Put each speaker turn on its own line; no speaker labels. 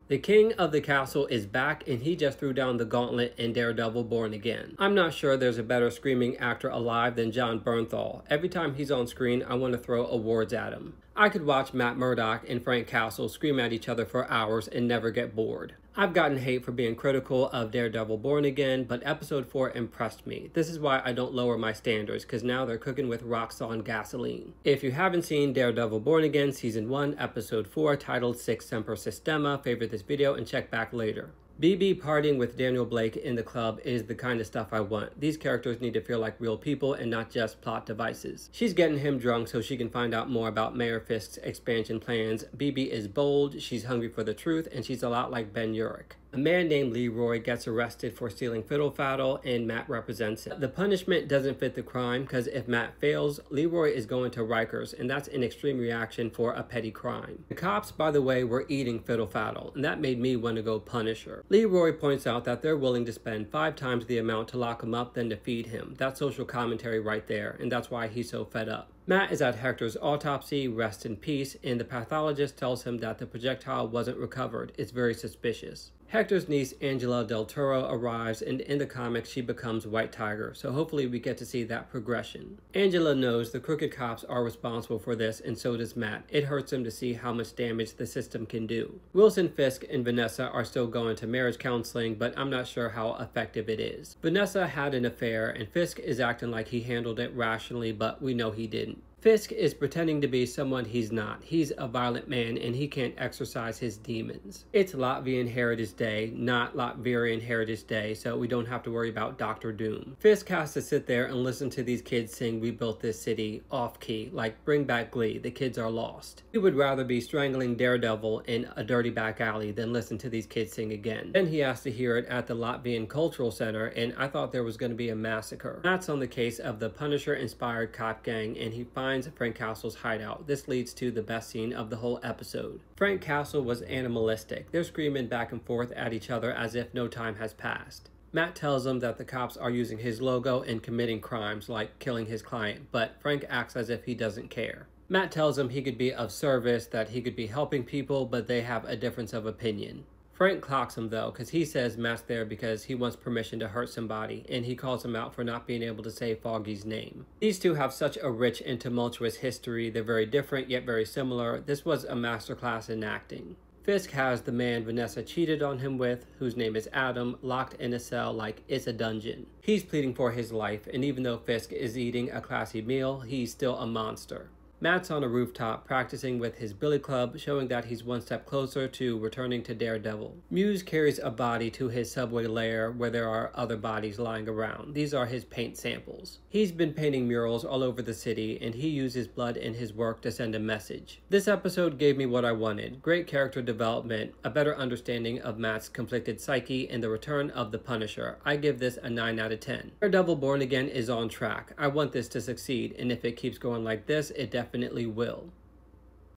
The king of the castle is back, and he just threw down the gauntlet in Daredevil Born Again. I'm not sure there's a better screaming actor alive than Jon Bernthal. Every time he's on screen, I want to throw awards at him. I could watch Matt Murdock and Frank Castle scream at each other for hours and never get bored. I've gotten hate for being critical of Daredevil Born Again, but episode 4 impressed me. This is why I don't lower my standards, because now they're cooking with rock-solid gasoline. If you haven't seen Daredevil Born Again Season 1, Episode 4, titled Six Semper Systema, favorite this video and check back later. BB partying with Daniel Blake in the club is the kind of stuff I want. These characters need to feel like real people and not just plot devices. She's getting him drunk so she can find out more about Mayor Fisk's expansion plans. BB is bold, she's hungry for the truth, and she's a lot like Ben Urich. A man named Leroy gets arrested for stealing Fiddle Faddle, and Matt represents it. The punishment doesn't fit the crime, because if Matt fails, Leroy is going to Rikers, and that's an extreme reaction for a petty crime. The cops, by the way, were eating Fiddle Faddle, and that made me want to go punish her. Leroy points out that they're willing to spend 5 times the amount to lock him up than to feed him. That's social commentary right there, and that's why he's so fed up. Matt is at Hector's autopsy, rest in peace, and the pathologist tells him that the projectile wasn't recovered. It's very suspicious. Hector's niece Angela Del Toro arrives, and in the comics she becomes White Tiger, so hopefully we get to see that progression. Angela knows the crooked cops are responsible for this, and so does Matt. It hurts him to see how much damage the system can do. Wilson Fisk and Vanessa are still going to marriage counseling, but I'm not sure how effective it is. Vanessa had an affair, and Fisk is acting like he handled it rationally, but we know he didn't. Fisk is pretending to be someone he's not. He's a violent man and he can't exercise his demons. It's Latvian Heritage Day, not Latvian Heritage Day, so we don't have to worry about Dr. Doom. Fisk has to sit there and listen to these kids sing "We Built This City" off-key, like bring back Glee, the kids are lost. He would rather be strangling Daredevil in a dirty back alley than listen to these kids sing again. Then he has to hear it at the Latvian Cultural Center, and I thought there was going to be a massacre. That's on the case of the Punisher-inspired cop gang, and he finds Frank Castle's hideout. This leads to the best scene of the whole episode. Frank Castle was animalistic. They're screaming back and forth at each other as if no time has passed. Matt tells them that the cops are using his logo and committing crimes like killing his client, but Frank acts as if he doesn't care. Matt tells him he could be of service, that he could be helping people, but they have a difference of opinion. Frank clocks him though, because he says Matt's there because he wants permission to hurt somebody, and he calls him out for not being able to say Foggy's name. These two have such a rich and tumultuous history. They're very different yet very similar. This was a masterclass in acting. Fisk has the man Vanessa cheated on him with, whose name is Adam, locked in a cell like it's a dungeon. He's pleading for his life, and even though Fisk is eating a classy meal, he's still a monster. Matt's on a rooftop practicing with his billy club, showing that he's one step closer to returning to Daredevil. Muse carries a body to his subway lair where there are other bodies lying around. These are his paint samples. He's been painting murals all over the city, and he uses blood in his work to send a message. This episode gave me what I wanted. Great character development, a better understanding of Matt's conflicted psyche, and the return of the Punisher. I give this a 9 out of 10. Daredevil Born Again is on track. I want this to succeed, and if it keeps going like this, it definitely will.